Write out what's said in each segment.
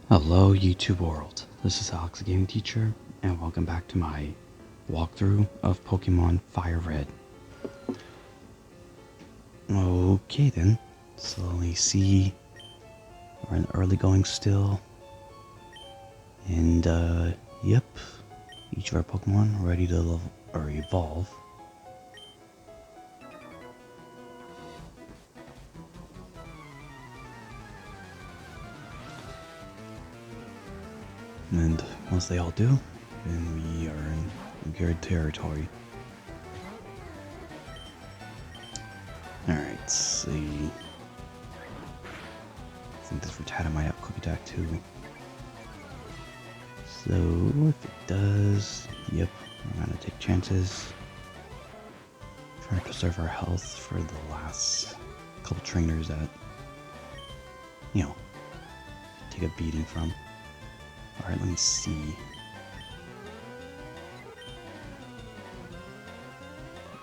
Hello YouTube world, this is Alex the Gaming Teacher, and welcome back to my walkthrough of Pokemon Fire Red. Okay then, so let me see, we're in the early going still, and yep, each of our Pokemon are ready to level, or evolve. And once they all do, then we are in good territory. Alright, let's see. I think this Rattata might have Quick Attack too. So if it does, yep, we're gonna take chances. Trying to preserve our health for the last couple trainers that, you know, take a beating from. Alright, let me see.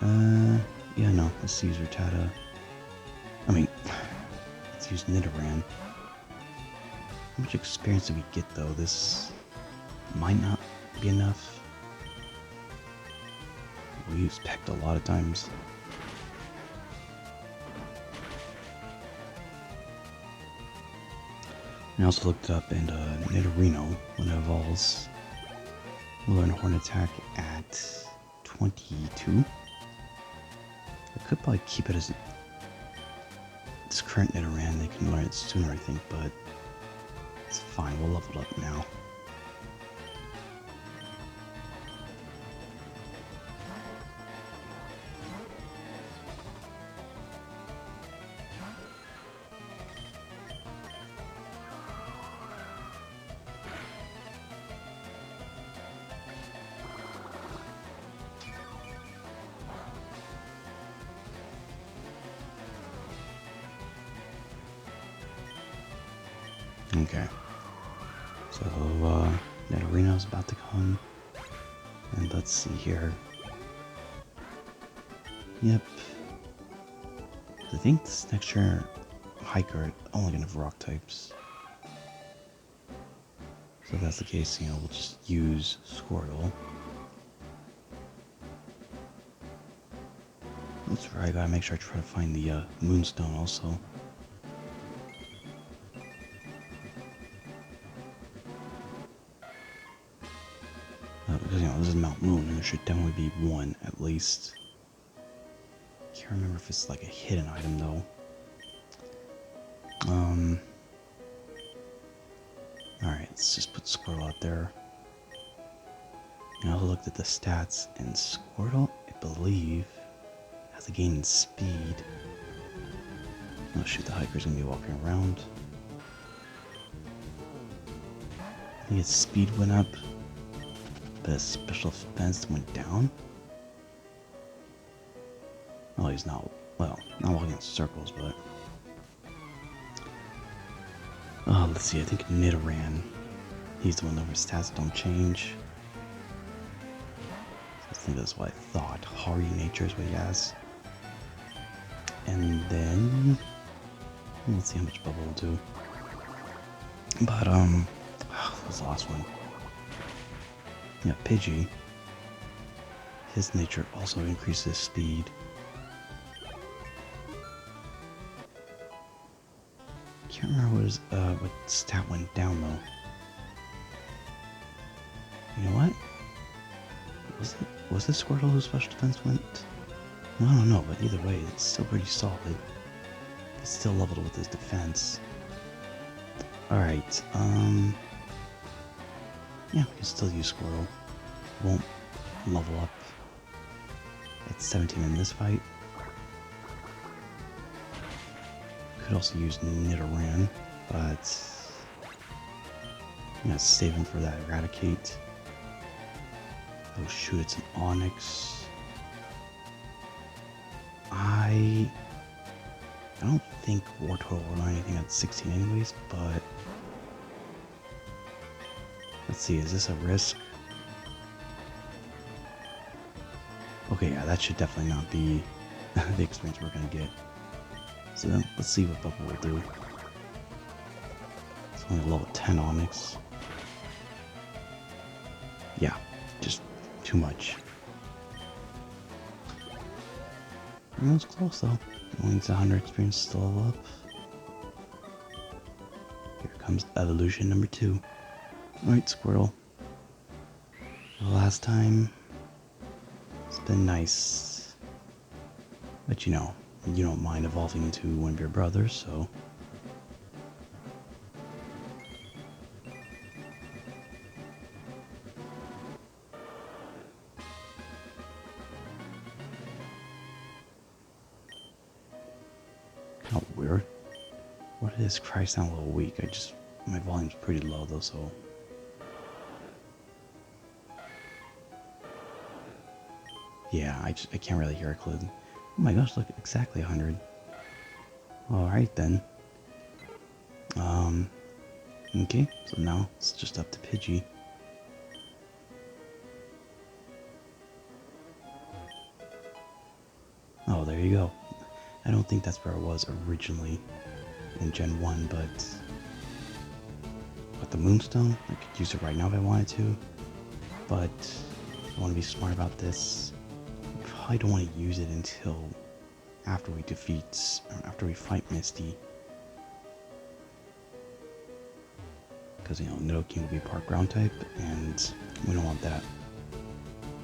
Yeah, no, let's use Rattata. Let's use Nidoran. How much experience did we get though? This might not be enough. We use Pecked a lot of times. I also looked it up, and Nidorino, when it evolves, will learn Horn Attack at 22. I could probably keep it as its current Nidoran. They can learn it sooner, I think, but it's fine. We'll level it up now. Okay, so Nidorino's about to come, and let's see here. Yep, I think this next year Hiker only gonna have rock types. So if that's the case, we'll just use Squirtle. That's right, I gotta make sure I try to find the Moonstone also. Because, this is Mount Moon, and there should definitely be one, at least. Can't remember if it's like a hidden item, though. Alright, let's just put Squirtle out there. I also looked at the stats, and Squirtle, I believe, has a gain in speed. Oh shoot, the Hiker's gonna be walking around. I think its speed went up, but his special defense went down. Oh, he's not, well, not walking in circles, but... let's see, I think Nidoran, he's the one that his stats don't change. I think that's what I thought. Hardy Nature is what he has. And then... let's see how much Bubble will do. But, what was the last one? Yeah, Pidgey. His nature also increases speed. Can't remember what stat went down though. You know what? Was it Squirtle whose special defense went? I don't know, but either way, it's still pretty solid. It's still leveled with his defense. Alright, yeah, we can still use Squirtle. Won't level up at 17 in this fight. Could also use Nidoran, but save him for that Eradicate. Oh shoot, it's an Onix. I don't think Wartortle will learn anything at 16 anyways, but let's see, is this a risk? Okay, yeah, that should definitely not be the experience we're gonna get. So let's see what Bubble will do. So Only a level 10 Onyx. Yeah, just too much. It was close though. Only needs 100 experience to level up. Here comes evolution number 2. Alright, Squirtle. The last time, it's been nice. But you know, you don't mind evolving into one of your brothers, so... How weird. What is Cry sound a little weak? My volume's pretty low though, so... Yeah, I can't really hear it clearly. Oh my gosh, look, exactly 100. Alright then. Okay, so now it's just up to Pidgey. Oh, there you go. I don't think that's where it was originally in Gen 1, but... With the Moonstone, I could use it right now if I wanted to. But I want to be smart about this. I probably don't want to use it until after we fight Misty. Because, you know, Nidoking will be part ground type, and we don't want that.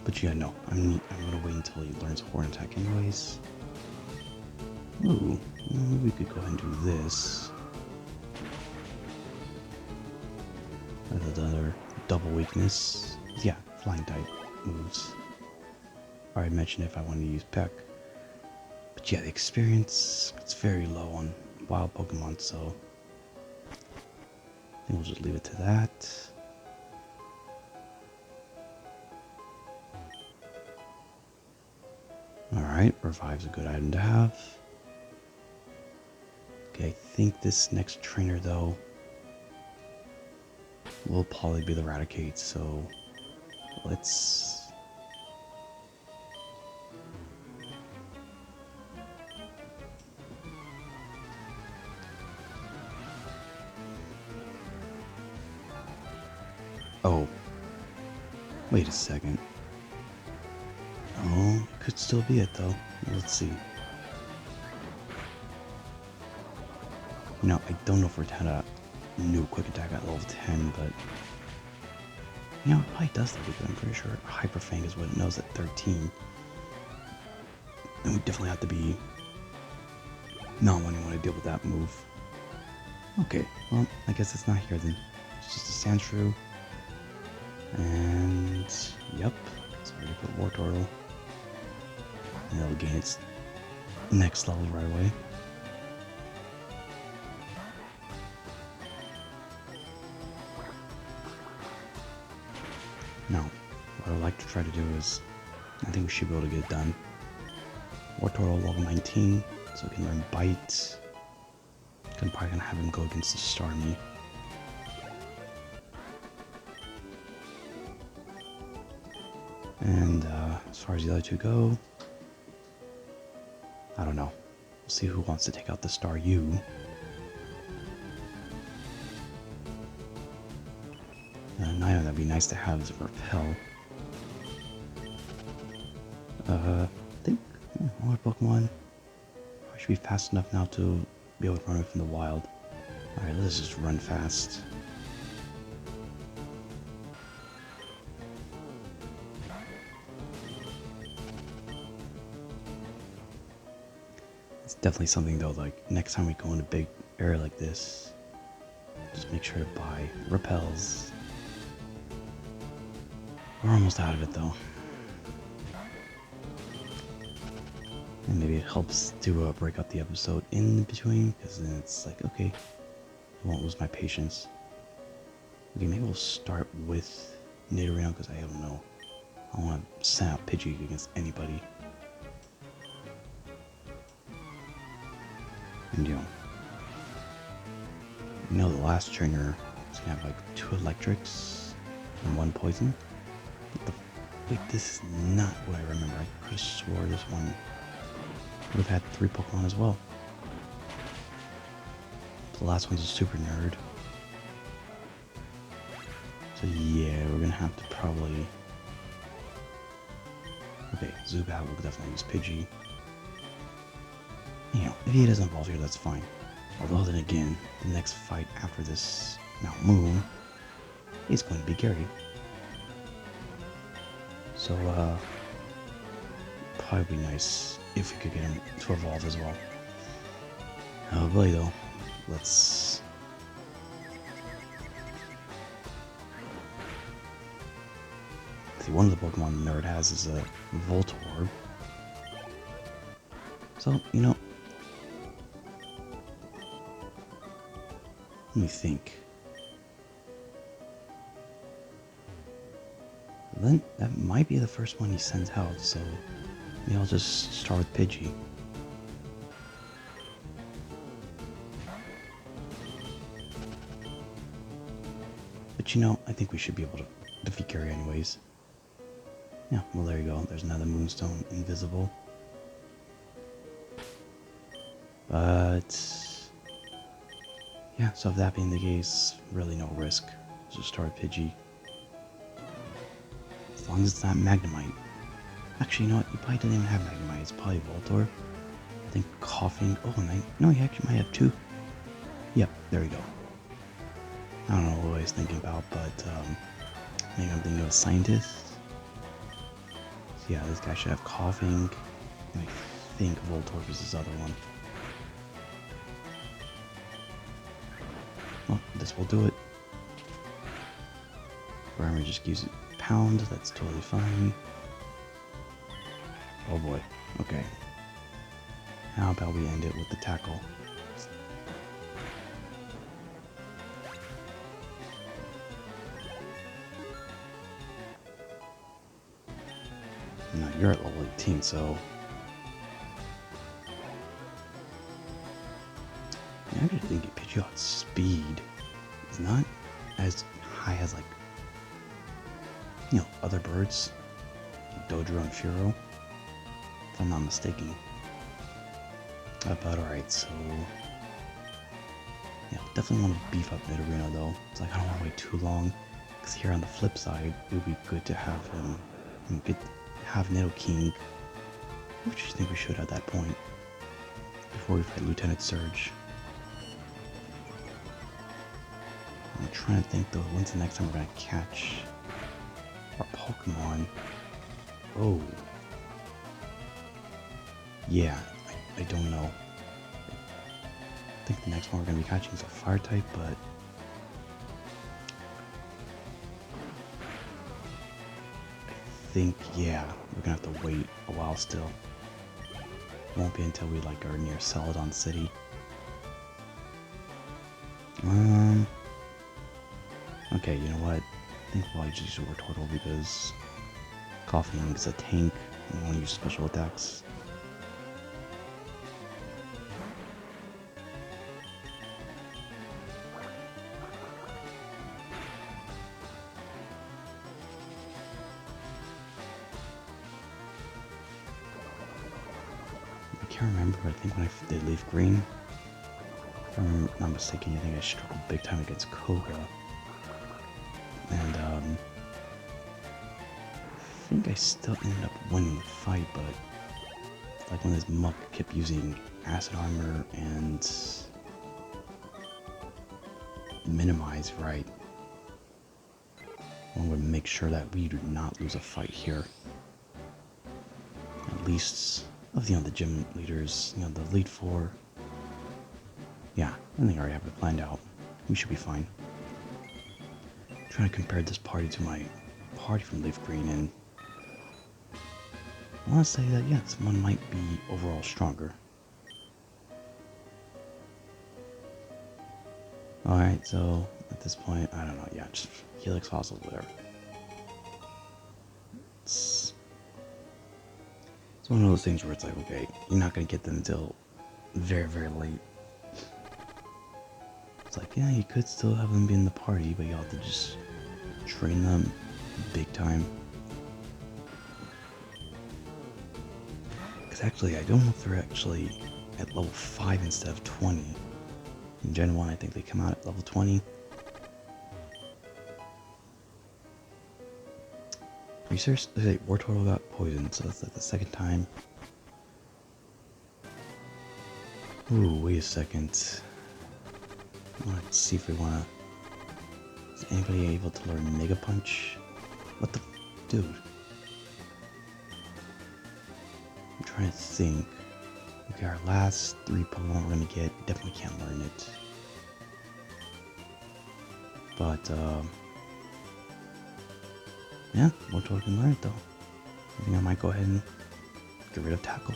But yeah, no, I'm gonna wait until he learns Horn Attack anyways. Ooh, maybe we could go ahead and do this. Another double weakness. Yeah, flying type moves. I already mentioned if I wanted to use Peck. But yeah, the experience, it's very low on wild Pokemon, so I think we'll just leave it to that. Alright, Revive's a good item to have. Okay, I think this next trainer, though, will probably be the Raticate, so let's... Oh, wait a second. Oh, could still be it though. Let's see. Now, I don't know if it had a new quick attack at level 10, but... You know, it probably does that because I'm pretty sure Hyper Fang is what it knows at 13. And we definitely have to be not wanting to deal with that move. Okay, well, I guess it's not here then. It's just a Sandshrew. And... Yep. So we're gonna put Wartortle. And it'll gain its next level right away. Now, what I'd like to try to do is, I think we should be able to get it done. Wartortle level 19, so we can learn Bite. I'm probably gonna have him go against the Starmie. And as far as the other two go, I don't know. We'll see who wants to take out the Staryu. Naya, that'd be nice to have as a Repel. I think all our Pokemon should be fast enough now to be able to run away from the wild. Alright, let's just run fast. It's definitely something though, like next time we go in a big area like this, just make sure to buy repels. We're almost out of it though. And maybe it helps to break up the episode in between, because then it's like, okay, I won't lose my patience. Okay, maybe we'll start with Nidorino, because I don't know. I don't want to send out Pidgey against anybody. And you know the last trainer is going to have like 2 electrics and 1 poison. Wait, this is not what I remember. I could have swore this one would have had 3 Pokemon as well. The last one's a super nerd. So yeah, we're gonna have to probably... Okay, Zubat will definitely use Pidgey. You know, if he doesn't evolve here, that's fine. Although then again, the next fight after this Mount Moon is going to be Gary. So, probably be nice if we could get him to evolve as well. Oh boy, though. Let's... See, one of the Pokemon the nerd has is a Voltorb. So, you know... Let me think. Then, that might be the first one he sends out, so... Maybe I'll just start with Pidgey. But you know, I think we should be able to defeat Gary anyways. Yeah, well there you go. There's another Moonstone invisible. But... yeah, so if that being the case, really no risk. Just start Pidgey. As long as it's not Magnemite. Actually, you know what? You probably doesn't even have Magnemite. It's probably Voltorb. I think Coughing... Oh, and no, he actually might have two. Yep, there we go. I don't know what I was thinking about, but maybe I'm thinking of a scientist. So yeah, this guy should have Coughing. And I think Voltorb is his other one. Well, this will do it. Or I'm gonna just use Pound, that's totally fine. Oh boy, okay. How about we end it with the Tackle? No, you're at level 18, so... I actually think Pidgeot's speed is not as high as, like, you know, other birds. Like Dodrio and Furo, if I'm not mistaken. But alright, so... yeah, definitely want to beef up Nidorino though. It's like I don't want to wait too long. Because here on the flip side, it would be good to have him have Nidoking. Which I think we should at that point. Before we fight Lieutenant Surge. I'm trying to think though, when's the next time we're going to catch our Pokemon? Oh. Yeah, I don't know. I think the next one we're going to be catching is a fire type, but... I think, yeah, we're going to have to wait a while still. Won't be until we, like, are near Celadon City. Okay, you know what? I think we'll just use Wartortle because Coughing is a tank and we want to use special attacks. I can't remember, but I think when I did Leaf Green, if I'm not mistaken, I think I struggled big time against Koga. And, I think I still ended up winning the fight, but like when this Muck kept using Acid Armor and Minimize, right? I want to make sure that we do not lose a fight here. At least of, you know, the gym leaders, you know, the Elite Four. Yeah, I think I already have it planned out. We should be fine. Trying to compare this party to my party from Leaf Green, and I want to say that yes, one might be overall stronger. Alright, so at this point, I don't know, yeah, just Helix Fossils, whatever. It's one of those things where it's like, okay, you're not going to get them until very, very late. It's like, yeah, you could still have them be in the party, but you have to just train them big time. Because actually, I don't know if they're actually at level 5 instead of 20. In Gen 1, I think they come out at level 20. you serious? Wait, Wartortle got poisoned, so that's like the second time. Ooh, wait a second. I want to see if we want to... Is anybody able to learn Mega Punch? What the... Dude. I'm trying to think. Okay, our last 3 Pokemon we're going to get, definitely can't learn it. But, yeah, Wartortle can learn it though. I think I might go ahead and get rid of Tackle.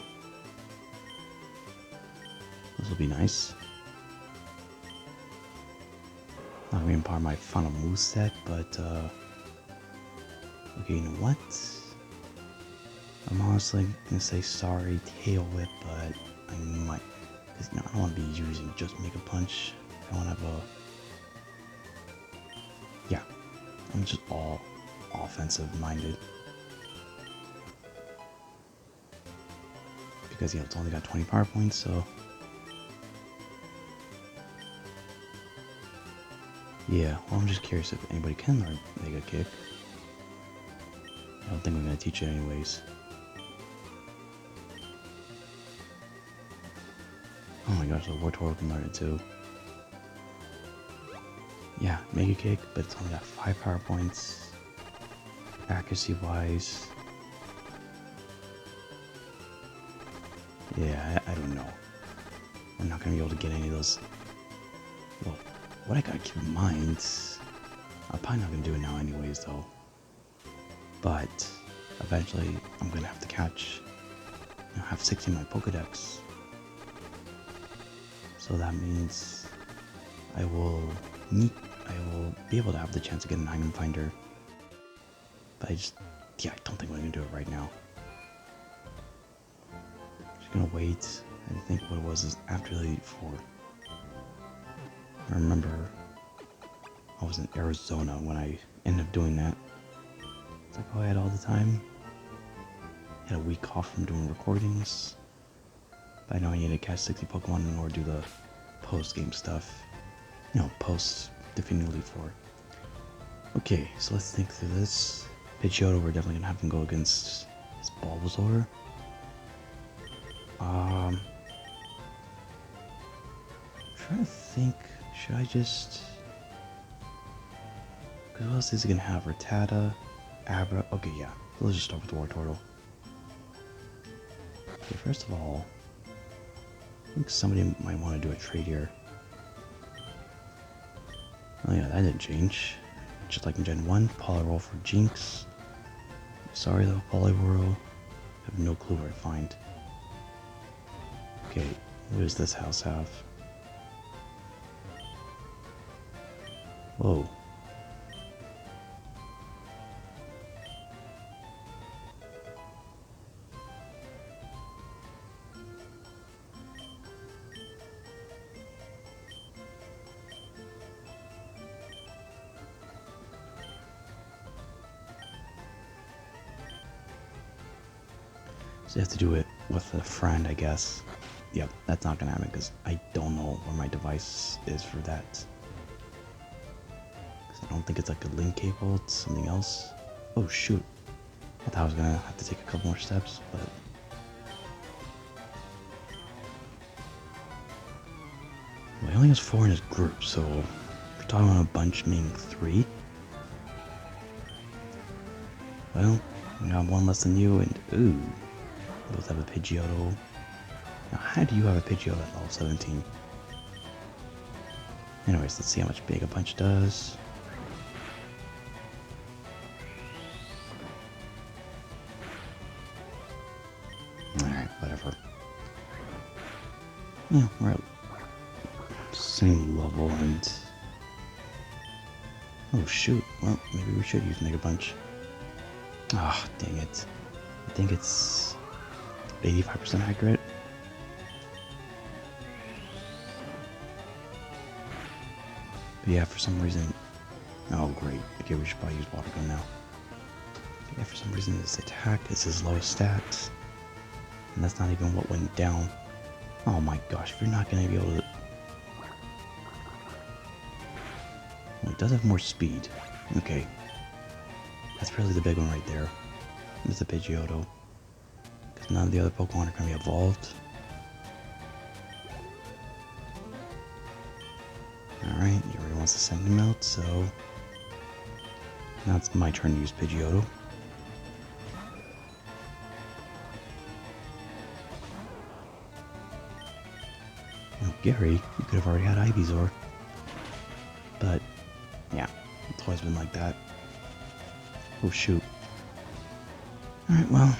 This will be nice. Not gonna be part of my final moveset, but okay, you know what? I'm honestly gonna say sorry, Tail Whip, but I might, because I don't want to be using just Mega Punch. I want to have a, yeah, I'm just all offensive minded. Because yeah, it's only got 20 power points, so yeah, well, I'm just curious if anybody can learn Mega Kick. I don't think we're going to teach it anyways. Oh my gosh, the Wartortle can learn it too. Yeah, Mega Kick, but it's only got 5 power points. Accuracy wise. Yeah, I don't know. I'm not going to be able to get any of those. Well, what I gotta keep in mind, I'm probably not gonna do it now anyways though, but eventually I'm gonna have to catch, have 60 in my Pokedex, so that means I will be able to have the chance to get an item finder, but I don't think I'm gonna do it right now. Just gonna wait and think what it was is after the Elite Four. I remember I was in Arizona when I ended up doing that. It's like, oh, I had all the time. Had a week off from doing recordings. But I know I needed to catch 60 Pokemon in order to do the post-game stuff. You know, post-defeating Elite Four. Okay, so let's think through this. Pidgeotto, we're definitely going to have him go against his Bulbasaur. I'm trying to think... Should I just... Because what else is he going to have? Rattata, Abra... Okay, yeah. So let's just start with the Wartortle. Okay, first of all... I think somebody might want to do a trade here. Oh yeah, that didn't change. Just like in Gen 1, Poliwhirl for Jinx. Sorry though, Poliwhirl. I have no clue where to find. Okay, what does this house have? Whoa. So you have to do it with a friend, I guess. Yep, that's not gonna happen because I don't know where my device is for that. I don't think it's like a link cable, it's something else. Oh shoot. I thought I was gonna have to take a couple more steps, but... Well, he only has 4 in his group, so... We're talking about a bunch meaning 3. Well, I got 1 less than you, and ooh. We both have a Pidgeotto. Now, how do you have a Pidgeotto at level 17? Anyways, let's see how much Mega Punch does. Alright, whatever. Yeah, we're at same level and... Oh shoot, well, maybe we should use Mega Punch. Ah, oh, dang it. I think it's 85% accurate. But yeah, for some reason... Oh great, okay, we should probably use Water Gun now. But yeah, for some reason this attack is his lowest stat. And that's not even what went down. Oh my gosh, if you're not going to be able to... Well, it does have more speed. Okay. That's really the big one right there. It's a Pidgeotto. Because none of the other Pokemon are going to be evolved. Alright, he already wants to send him out, so... Now it's my turn to use Pidgeotto. Now, Gary, you could have already had Ivysaur. But, yeah, it's always been like that. Oh, shoot. Alright, well...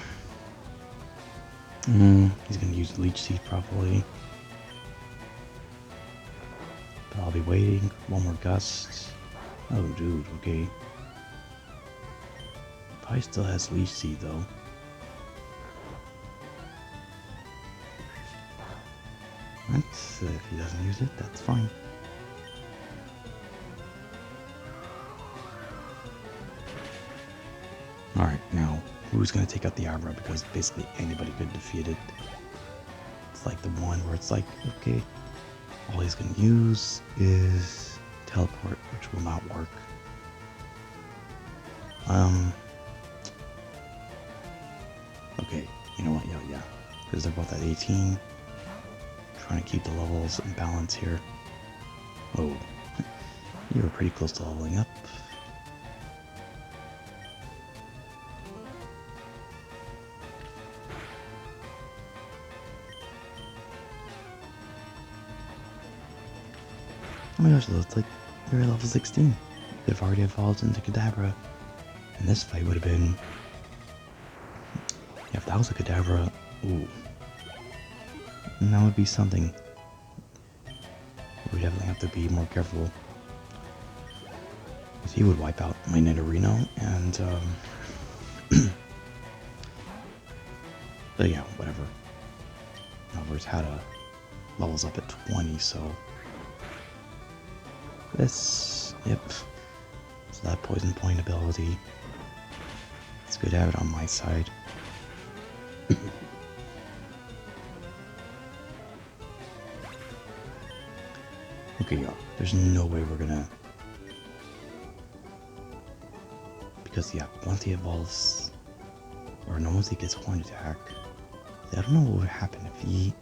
he's going to use Leech Seed, probably. But I'll be waiting. One more Gust. Oh, dude, okay. Probably still has Leech Seed, though. If he doesn't use it, that's fine. Alright, now, who's going to take out the Abra? Because basically anybody could defeat it. It's like the one where it's like, okay, all he's going to use is Teleport, which will not work. Okay, you know what, yeah. Because they're both at 18. Trying to keep the levels in balance here. Oh, you were pretty close to leveling up. Oh my gosh, it's like you're at level 16. They've already evolved into Kadabra. And this fight would have been... Yeah, if that was a Kadabra... Ooh. And that would be something. We definitely have to be more careful. Because he would wipe out my Nidorino, and but yeah, whatever. Alvarez had a levels up at 20, so this, yep. So that poison point ability, it's good to have it on my side. Okay, y'all, there's no way we're gonna... Because, yeah, once he evolves, or no, once he gets Horn Attack, I don't know what would happen if he...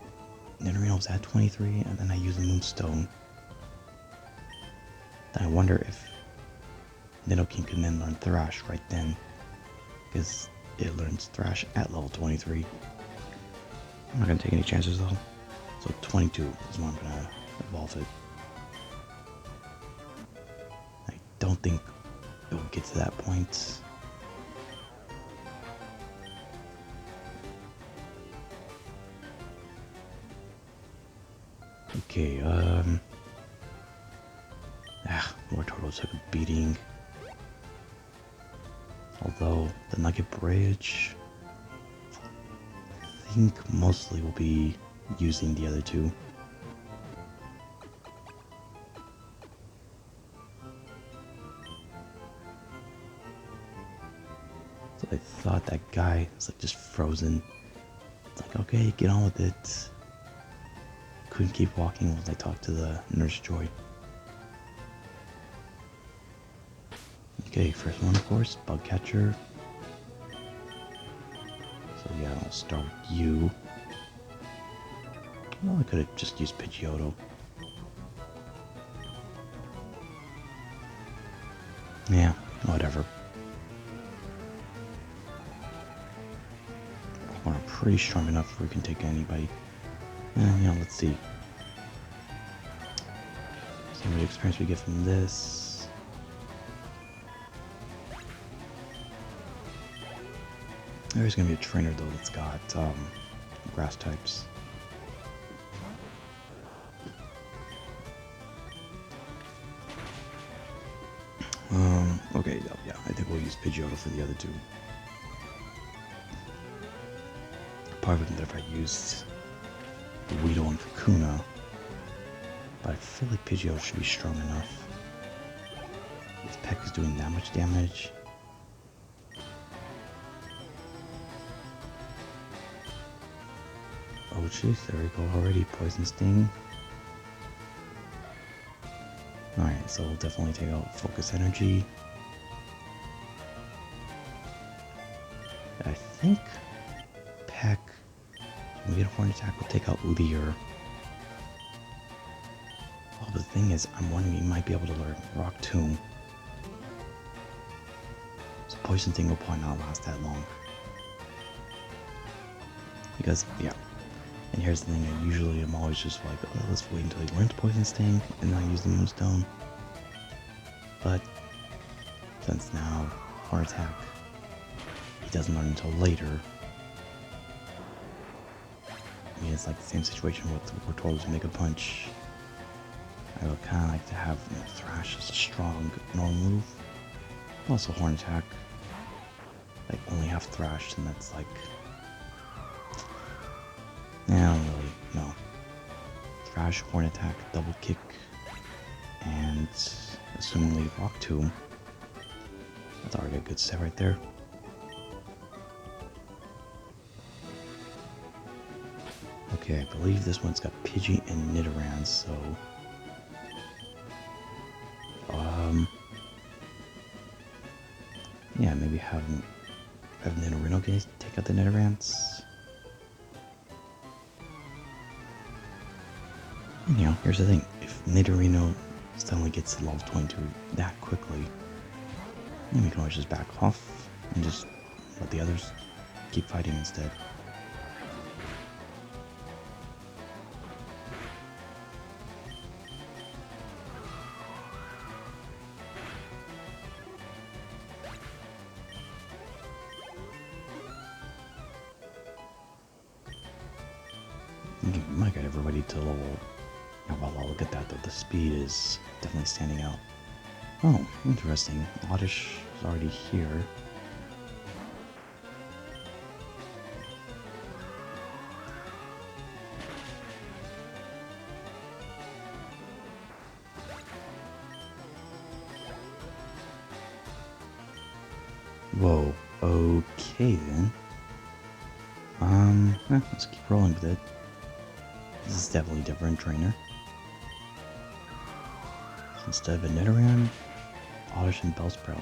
Nidorino was at 23, and then I use the Moonstone. Then I wonder if Nidoking can then learn Thrash right then, because it learns Thrash at level 23. I'm not gonna take any chances though. So 22 is when I'm gonna evolve it. I don't think it will get to that point. Okay, Wartortle took a beating. Although the Nugget Bridge, I think mostly will be using the other two. So I thought that guy was like just frozen. It's like, okay, get on with it. Couldn't keep walking while I talked to the Nurse Joy. Okay, first one, of course, Bug Catcher. So yeah, I'll start with you. Well, I could have just used Pidgeotto. Yeah, whatever. We're pretty strong enough where we can take anybody. Yeah, let's see. See how much experience we get from this. There's gonna be a trainer though that's got grass types. Okay, yeah, I think we'll use Pidgeotto for the other two. Probably wouldn't have if I used Weedle and Kakuna, but I feel like Pidgeotto should be strong enough. This Peck is doing that much damage. Oh jeez, there we go already, Poison Sting. Alright, so we'll definitely take out Focus Energy. I think Peck, when we get a Horn Attack, will take out Leer. Well, the thing is, I'm wondering he might be able to learn Rock Tomb. So Poison Sting will probably not last that long. Because, yeah. And here's the thing, I usually am always just like, oh, let's wait until he learns Poison Sting, and then I use the Moonstone. But, since now, Horn Attack, he doesn't learn until later. I mean, it's like the same situation with Wartortle's Mega Punch. I would kind of like to have Thrash as a strong normal move. Also Horn Attack. Like, only have Thrash, and that's like... I don't really know. Thrash, Horn Attack, Double Kick, and assumingly Rock Tomb. That's already a good set right there. Okay, I believe this one's got Pidgey and Nidoran, so... yeah, maybe have Nidorino take out the Nidorans. You know, here's the thing. If Nidorino suddenly gets to level 22 that quickly, then we can always just back off and just let the others keep fighting instead. You might get everybody to level... Oh, well, look at that though. The speed is definitely standing out. Oh, interesting. Oddish is already here. Whoa. Okay then. Let's keep rolling with it. This is definitely a different trainer. Instead of a Nidoran, Oddish and Bellsprout.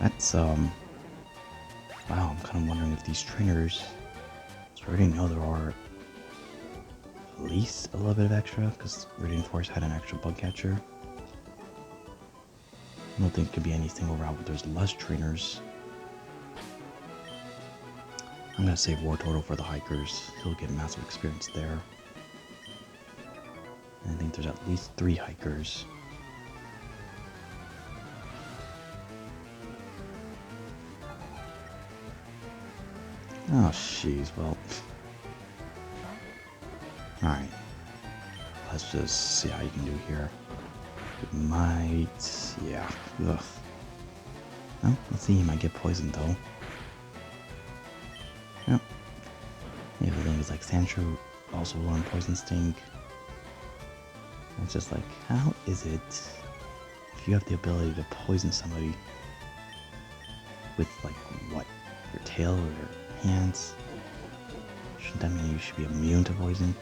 That's, wow, I'm kind of wondering if these trainers... So I already know there are at least a little bit of extra, because Radiant Forest had an extra bug catcher. I don't think it could be any single route where there's less trainers. I'm gonna save Wartortle for the hikers. He'll get massive experience there. And I think there's at least 3 hikers. Oh, jeez, well. Alright. Let's just see how you can do here. It might... yeah. Ugh. Well, let's see, he might get poisoned though. Yep. Yeah, the thing is like Sandshrew also learned Poison Sting. It's just like, how is it if you have the ability to poison somebody with like what? Your tail or your hands? Shouldn't that mean you should be immune to poison?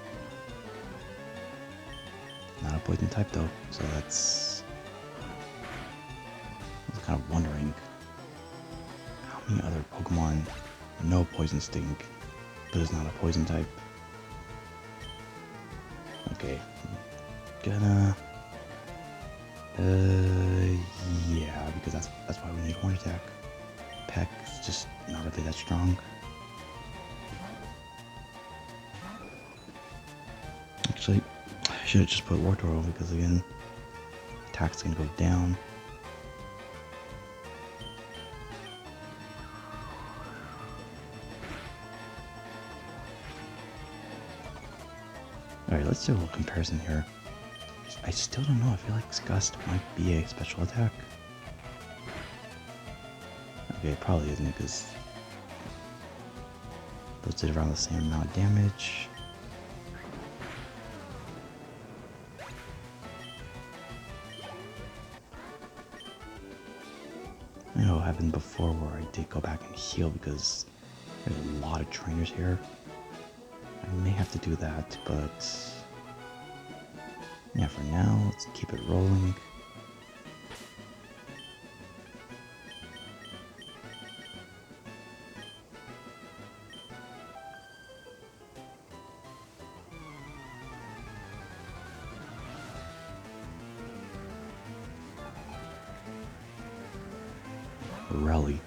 Not a poison type though, so that's... I was kind of wondering how many other Pokemon know Poison Sting, but it's not a poison type. Okay, gonna... yeah, because that's why we need Horn Attack. Peck is just not really that strong. Actually, I should have just put Wartortle because again, attack's gonna go down. Alright, let's do a little comparison here. I still don't know, I feel like Gust might be a special attack. Okay, it probably isn't because those did around the same amount of damage. I know it happened before where I did go back and heal because there's a lot of trainers here. I may have to do that, but yeah, for now, let's keep it rolling. Rally.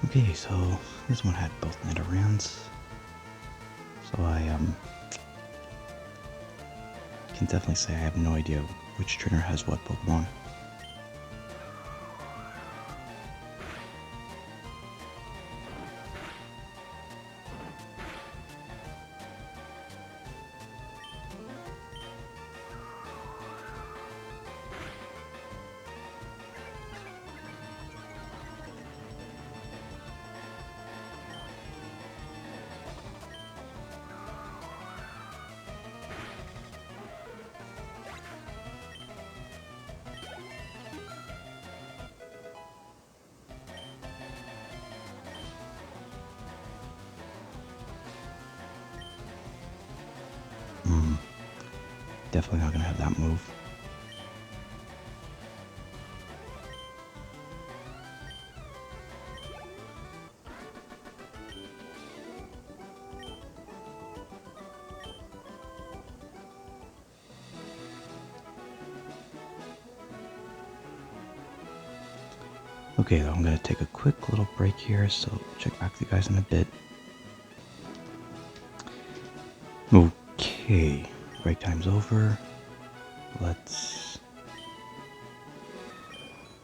Okay, so this one had both Netherlands. So I can definitely say I have no idea which trainer has what Pokemon. Definitely not gonna have that move. Okay, though, I'm gonna take a quick little break here, so check back with you guys in a bit. Okay, break time's over. Let's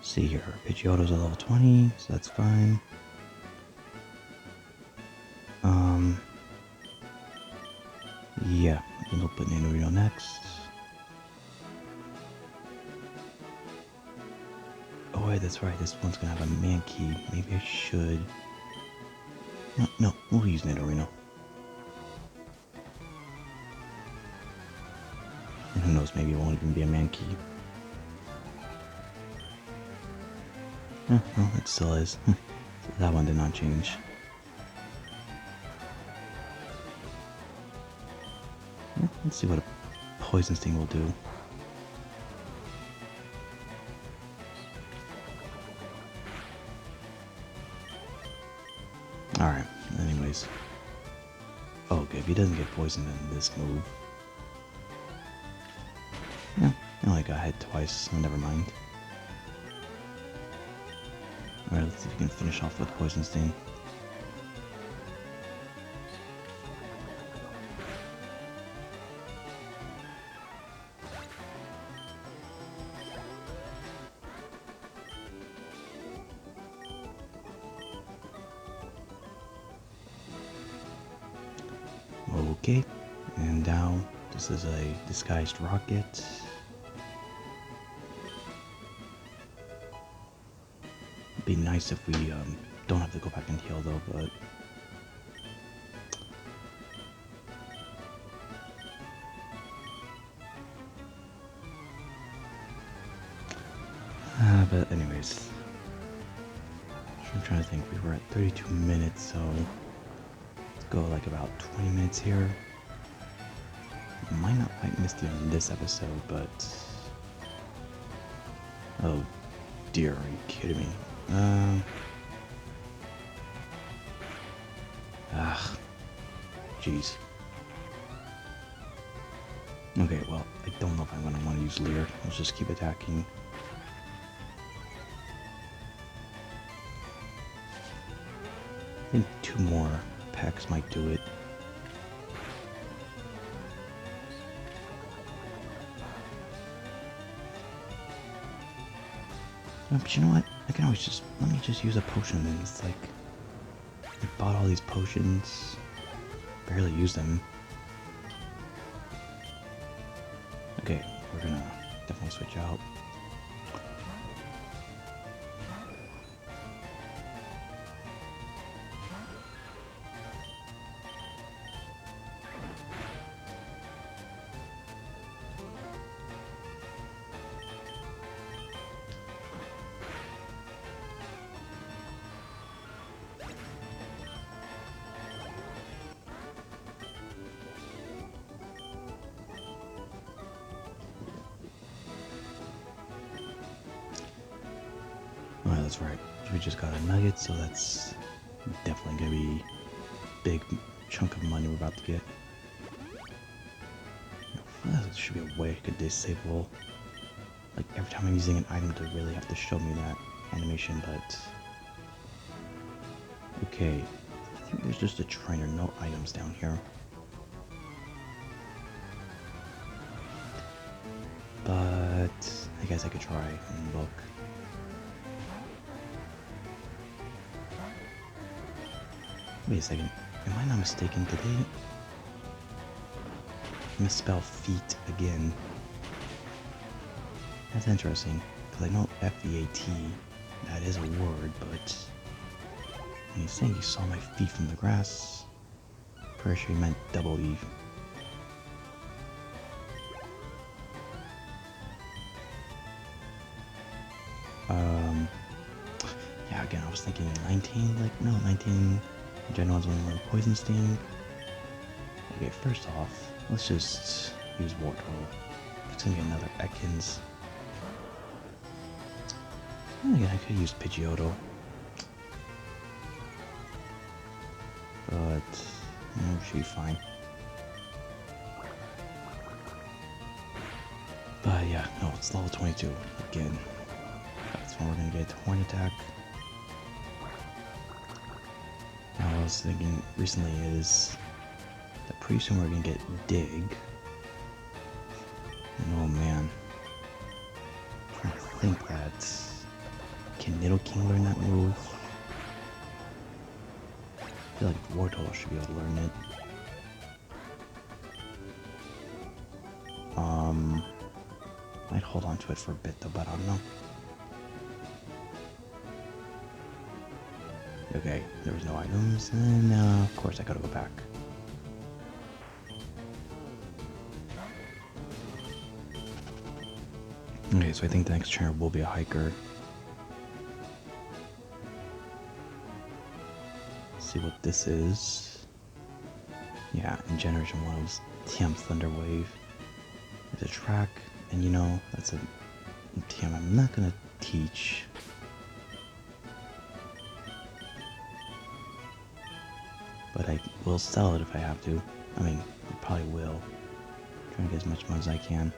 see here. Pidgeotto's at level 20, so that's fine. Yeah, I think I'll put Nidorino next. Oh wait, that's right, this one's gonna have a Mankey. Maybe I should... No, we'll use Nidorino. And who knows, maybe it won't even be a Mankey. No, it still is. That one did not change. Let's see what a Poison Sting will do. Alright, anyways. Oh, okay, if he doesn't get poisoned in this move. Yeah, I only got hit twice, so never mind. Alright, let's see if we can finish off with Poison Sting. Okay, and now this is a disguised rocket. It'd be nice if we don't have to go back and heal though, but but anyways, I'm trying to think. We were at 32 minutes, so let's go like about 20 minutes here. Might not fight Misty on this episode, but oh dear, are you kidding me? Jeez. Okay, well, I don't know if I'm gonna want to use Leer. Let's just keep attacking. I think 2 more packs might do it. But you know what? I can always just, let me just use a potion then. It's like, I bought all these potions, barely use them. Okay, we're gonna definitely switch out. that's right. We just got a nugget, so that's definitely gonna be a big chunk of money we're about to get. There should be a way I could disable, like, every time I'm using an item to really have to show me that animation, but... Okay, I think there's just a trainer, no items down here. But I guess I could try and look. Wait a second, am I not mistaken? Did they misspell feet again? That's interesting, because I know F-E-A-T, that is a word, but when he's saying he saw my feet from the grass, pretty sure he meant double E. Yeah, again, I was thinking 19, like, no, 19 Gen 1's one Poison Sting. Okay, first off, let's just use Wartortle. It's gonna be another Ekans. And again, I could use Pidgeotto. But, it should be fine. But yeah, no, it's level 22. Again, that's when we're gonna get Horn Attack. Now, what I was thinking recently is that pretty soon we're gonna get Dig. And oh man, I think that can Nidoking learn that move? I feel like Wartortle should be able to learn it. Might hold on to it for a bit though, but I don't know. Okay, there was no items, and of course I gotta go back. Okay, so I think the next trainer will be a hiker. Let's see what this is. Yeah, in Generation 1 it was TM Thunder Wave. There's a track, and you know, that's a TM I'm not gonna teach. But I will sell it if I have to. I mean, I probably will. Try to get as much money as I can.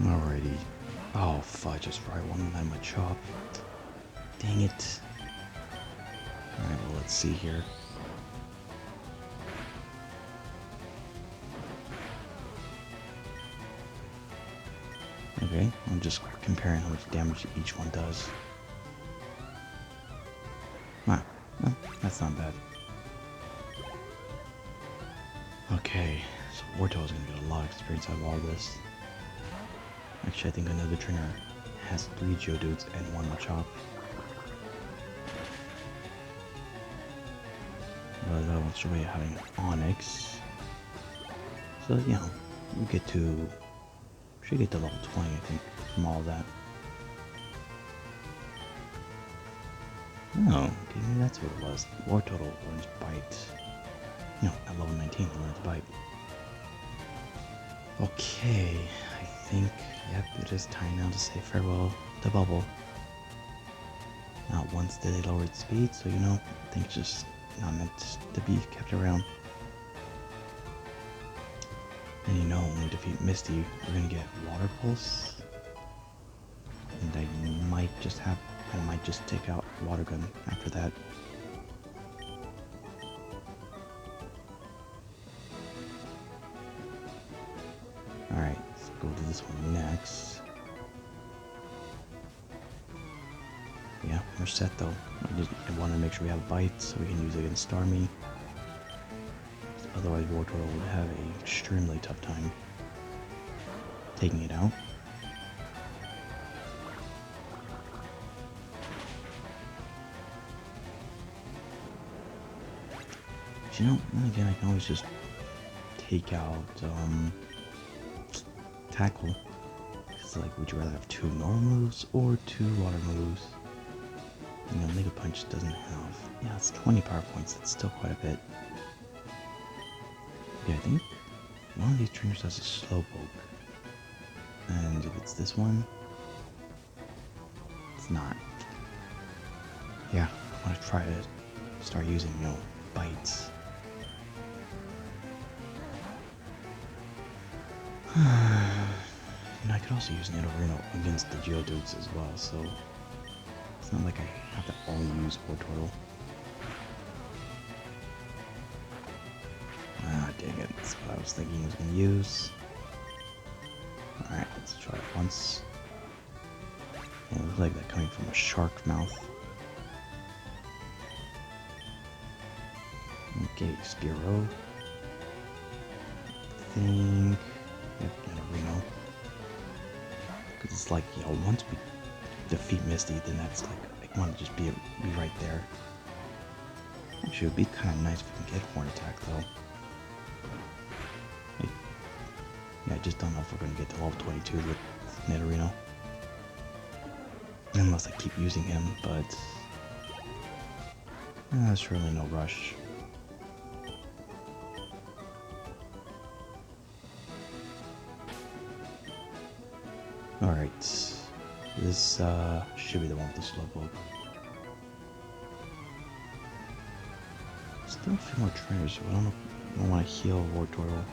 Alrighty. Oh, fudge, just right one of them, a chop. Dang it. Alright, well, let's see here. Okay, I'm just comparing how much damage each one does. Ah, well, that's not bad. Okay, so Wartortle's gonna get a lot of experience out of all this. Actually, I think another trainer has 3 Geodudes and 1 Machop. But I won't show you having Onyx. So, you know, we should get to level 20, I think, from all of that. Oh, okay, maybe that's what it was. Wartortle learns Bite. No, at level 19 it learns Bite. Okay, I think, yep, it is time now to say farewell to Bubble. Not once did it lower its speed, so you know, I think it's just not meant to be kept around. And you know, when we defeat Misty, we're gonna get Water Pulse. And I might just take out Water Gun after that. Alright, let's go to this one next. Yeah, we're set though. I want to make sure we have Bite so we can use it against Starmie. Otherwise, Wartortle would have an extremely tough time taking it out. But you know, then again, I can always just take out Tackle. It's like, would you rather have 2 normal moves or 2 water moves? You know, Mega Punch doesn't have... Yeah, it's 20 power points. That's still quite a bit. Okay, I think one of these trainers has a Slowpoke. And if it's this one... It's not. Yeah, I want to try to start using, you know, bites. And I could also use Nidorino against the Geodudes as well, so it's not like I have to only use Wartortle. Ah, dang it. That's what I was thinking I was going to use. Alright, let's try it once. And it looks like that coming from a shark mouth. Okay, Spearow. I think... Yep, Nidorino. Because it's like, you know, once we defeat Misty, then that's like, I want to just be right there. Actually, it would be kind of nice if we can get Horn Attack, though. Yeah, I just don't know if we're going to get to level 22 with Nidorino. Unless I keep using him, but... there's really no rush. Alright. This should be the one with the Slowpoke. Still a few more trainers, but I don't want to heal Wartortle.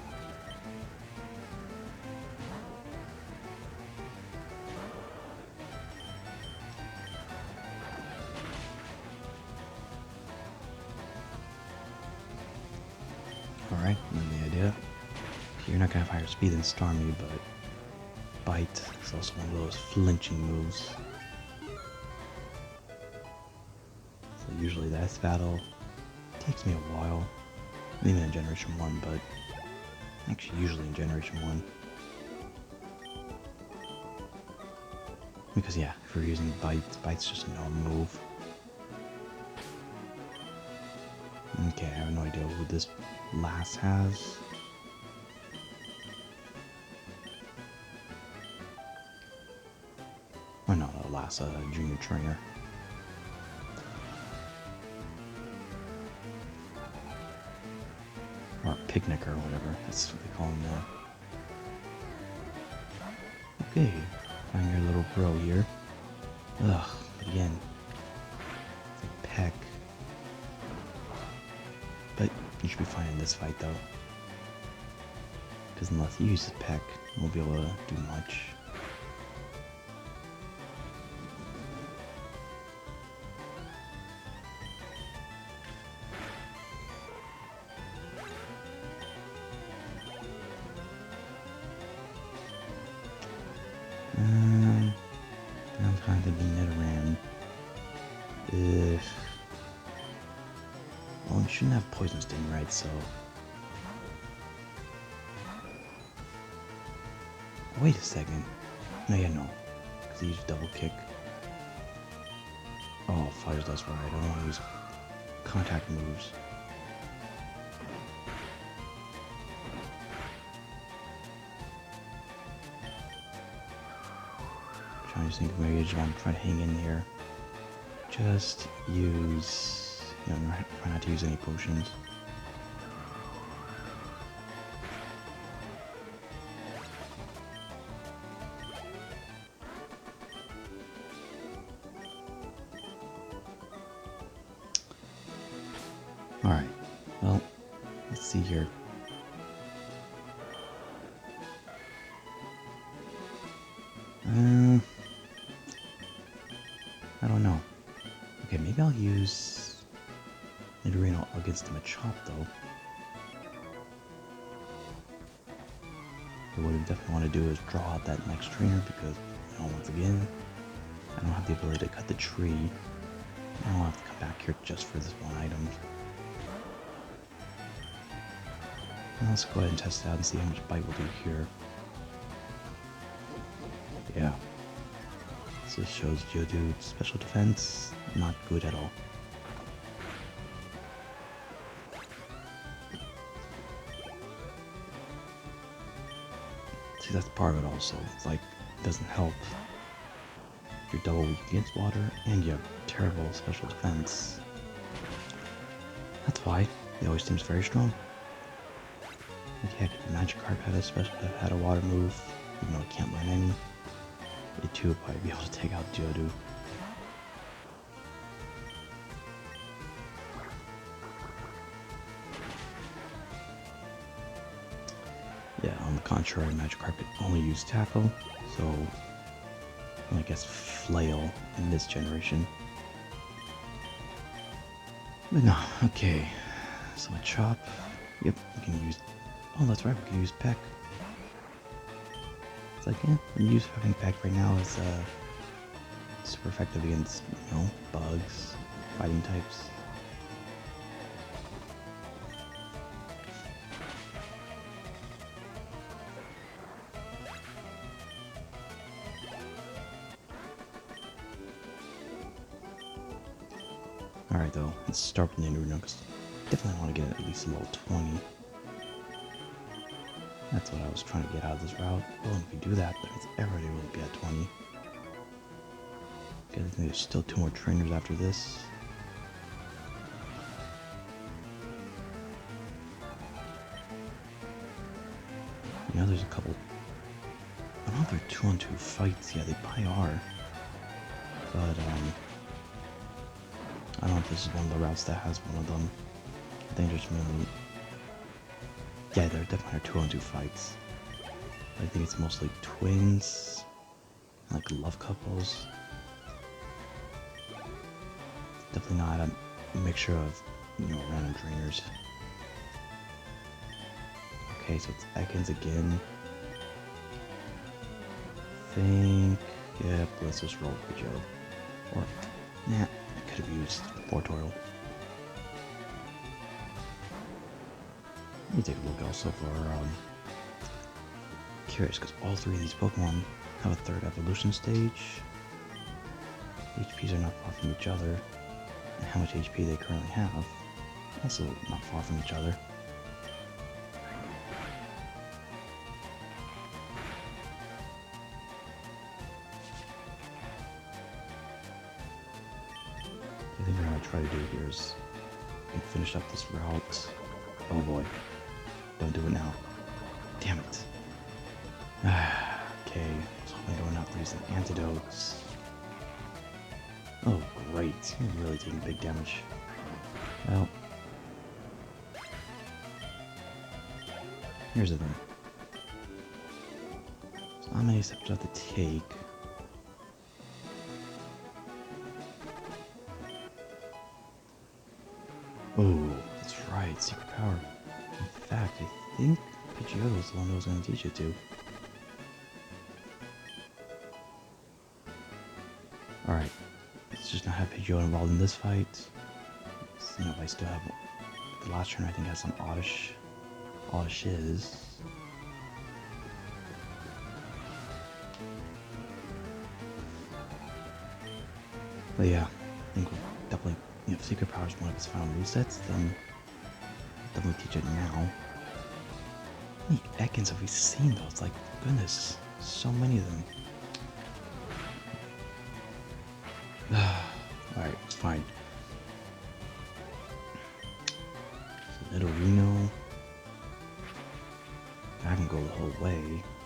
Alright, I know the idea. Okay, you're not gonna have higher speed than Starmie, but Bite is also one of those flinching moves. So usually that's battle. Takes me a while. Even in Generation 1, but actually usually in Generation 1. Because yeah, if we're using Bite's just a no move. Okay, I have no idea who this last has. Oh no, the last junior trainer. Or Picnic or whatever, that's what they call him now. Okay, find your little bro here. Ugh, again. It's a Peck. But you should be fine in this fight though. Because unless he uses Peck, he won't be able to do much. I'm kind of thinking Nidoran. Ugh. Well, you shouldn't have Poison Sting, right? So. Wait a second. No, yeah, no. Because he used Double Kick. Oh, Fire's Dust, right. I don't want to use contact moves. Trying to think maybe I just want to try to hang in there. Just use, you know, try not to use any potions. Alright, well, let's see here. I don't know. Okay, maybe I'll use Nidorino against the Machop, though. But what I definitely want to do is draw out that next trainer because, you know, once again, I don't have the ability to cut the tree. I don't have to come back here just for this one item. And let's go ahead and test it out and see how much Bite will do here. Yeah. So this shows Geodude special defense, not good at all. See, that's part of it also. It's like, it doesn't help You're double weak against water, and you have terrible special defense. That's why he always seems very strong. Like heck, Magikarp had a water move, even though it can't learn any. It too would probably be able to take out Geodude. Yeah, on the contrary, Magikarp can only use Tackle, so I guess Flail in this generation. But no, okay. So a Chop. Yep, we can use. Oh, that's right, we can use Peck. It's like, yeah, we use having Peck right now is super effective against, you know, bugs, fighting types. Alright though, let's start with Nidorino because I definitely want to get at least a level 20. That's what I was trying to get out of this route. Well, if we do that, but it's everybody will be at 20. Okay, I think there's still 2 more trainers after this. Yeah, there's a couple. I don't know if they're 2-on-2 fights. Yeah, they probably are. But, I don't know if this is one of the routes that has one of them. I think there's mainly... Yeah, there definitely are 2-on-2 fights. I think it's mostly twins, like love couples. Definitely not a mixture of, you know, random trainers. Okay, so it's Ekans again. Yep, let's just roll for Joe. Or, nah, I could have used Wartortle. Let me take a look also for, curious, because all 3 of these Pokemon have a 3rd evolution stage. HPs are not far from each other, and how much HP they currently have, also not far from each other. I think what I'm going to try to do here is finish up this route. Oh boy. Don't do it now. Damn it. Okay. I was hoping I don't have to use an antidotes. Oh great. You're really taking big damage. Well. Here's the thing. So not many steps I have to take. Oh, that's right, secret power. In fact, I think Pidgeotto was the one that was going to teach it to. Alright, let's just not have Pidgeotto involved in this fight. You know, I still have the last turn. I think has some Oddishes. But yeah, I think we'll definitely, you know, if Secret Power is one of its final resets, then definitely teach it now. How many Ekans have we seen though? It's like, goodness, so many of them. Alright, fine. So Nidorino. If I can go the whole way,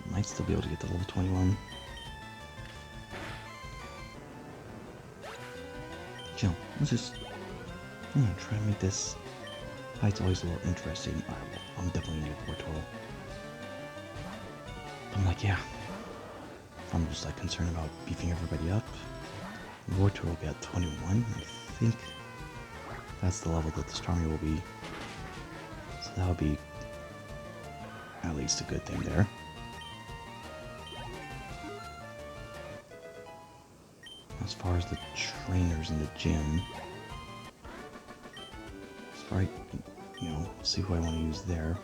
I might still be able to get to level 21. Chill, let's just try to make this fight's always a little interesting. Alright, well, I'm definitely gonna get Wartortle. I'm like, yeah. I'm just like concerned about beefing everybody up. Wartortle will be at 21. I think that's the level that the Starmie will be. So that'll be at least a good thing there. As far as the trainers in the gym, as far as, you know, see who I want to use there.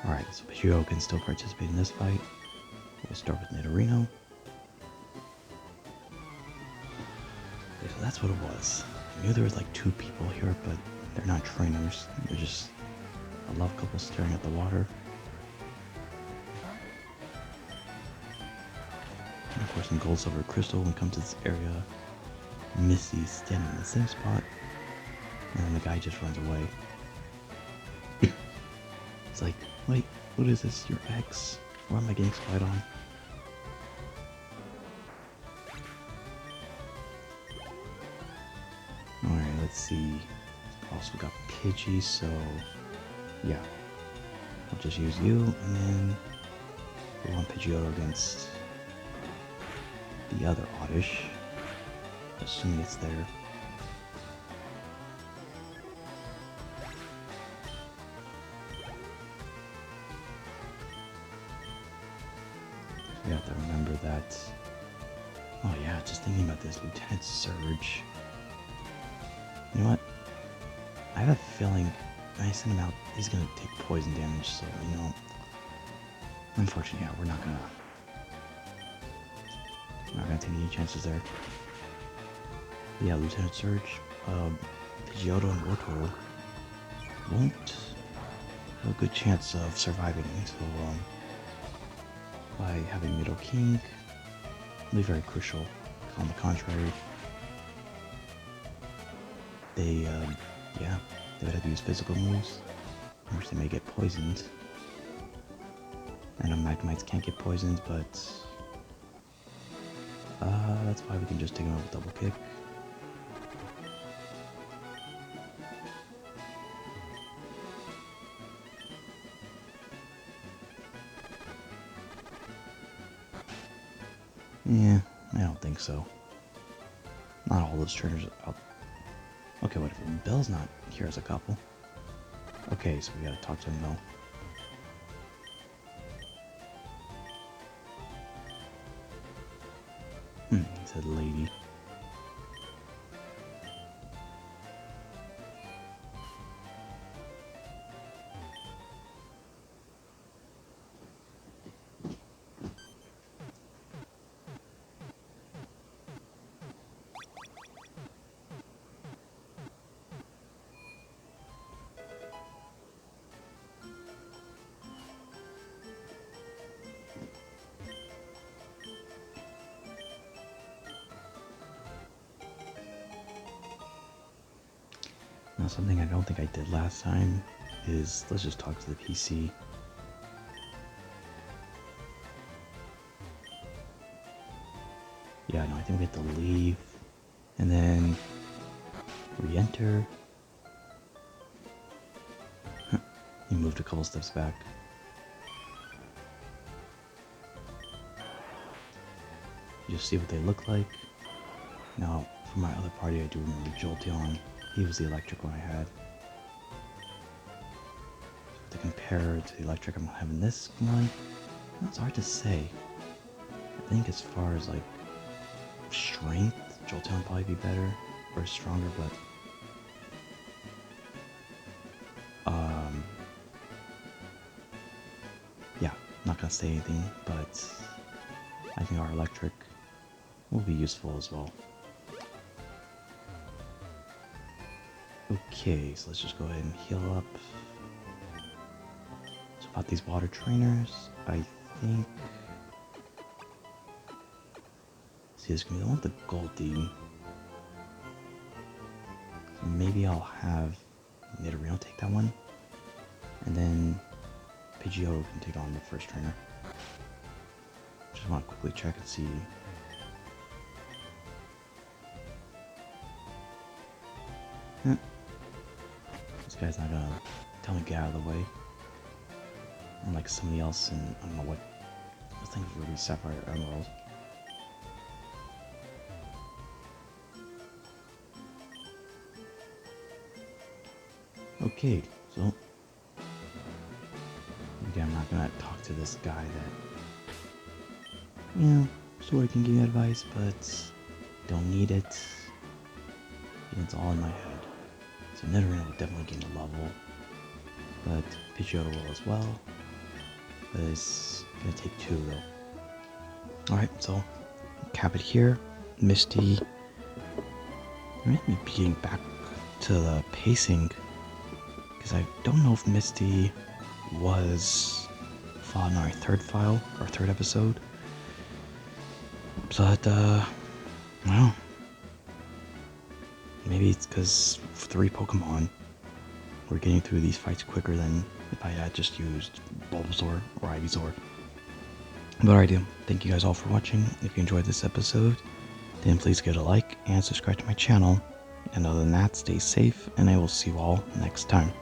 Alright, so Pidgeotto can still participate in this fight. We'll start with Nidorino. Okay, so that's what it was. I knew there was like 2 people here, but they're not trainers. They're just A love couple staring at the water. And of course, in Gold, Silver, Crystal, when we come to this area, Misty's standing in the same spot, and then the guy just runs away. It's like, wait, what is this? Your ex? Why am I getting spied on? Alright, let's see. Also got Pidgey, so yeah. I'll just use you, and then we want Pidgeotto against the other Oddish. Assuming it's there. You have to remember that. Oh yeah, just thinking about this, Lieutenant Surge. You know what? I have a feeling when I send him out, he's gonna take poison damage, so, you know. Unfortunately, yeah, we're not gonna take any chances there. But yeah, Lieutenant Surge, Pidgeotto and Wartortle won't have a good chance of surviving, so, by having Middle King, will be very crucial. On the contrary, they would have to use physical moves, which they may get poisoned. I know Magmites can't get poisoned, but that's why we can just take them out with Double Kick. Yeah, I don't think so. Not all those trainers are out. Okay, whatever. Bell's not here as a couple. Okay, so we gotta talk to him though. He said lady. Now, something I don't think I did last time is, let's just talk to the PC. Yeah, no, I think we have to leave, and then re-enter. He moved a couple steps back. You just see what they look like. Now, for my other party, I do remember Jolteon. He was the electric one I had. So to compare to the electric I'm having this one, it's hard to say. I think as far as like strength, Jolteon would probably be better or stronger, but yeah, not gonna say anything, but I think our electric will be useful as well. Okay, so let's just go ahead and heal up. So about these water trainers, I think... See, this is going to be the one with the Goldeen. So maybe I'll have Nidorino take that one. And then Pidgeotto can take on the first trainer. Just want to quickly check and see... This guy's not gonna tell me to get out of the way. Unlike somebody else in, I don't know what, I think it's Ruby, Sapphire, Emerald. Okay, so again, I'm not gonna talk to this guy that, you know, sort of can give you advice, but don't need it. It's all in my head. So Nidorino will definitely gain a level, but Pidgeotto will as well. But it's gonna take 2 though. Alright, so cap it here. Misty. I might be getting back to the pacing, because I don't know if Misty was fought in our third episode. But, well, maybe it's because 3 Pokemon, we're getting through these fights quicker than if I had just used Bulbasaur or Ivysaur. But alright, thank you guys all for watching. If you enjoyed this episode, then please give it a like and subscribe to my channel. And other than that, stay safe, and I will see you all next time.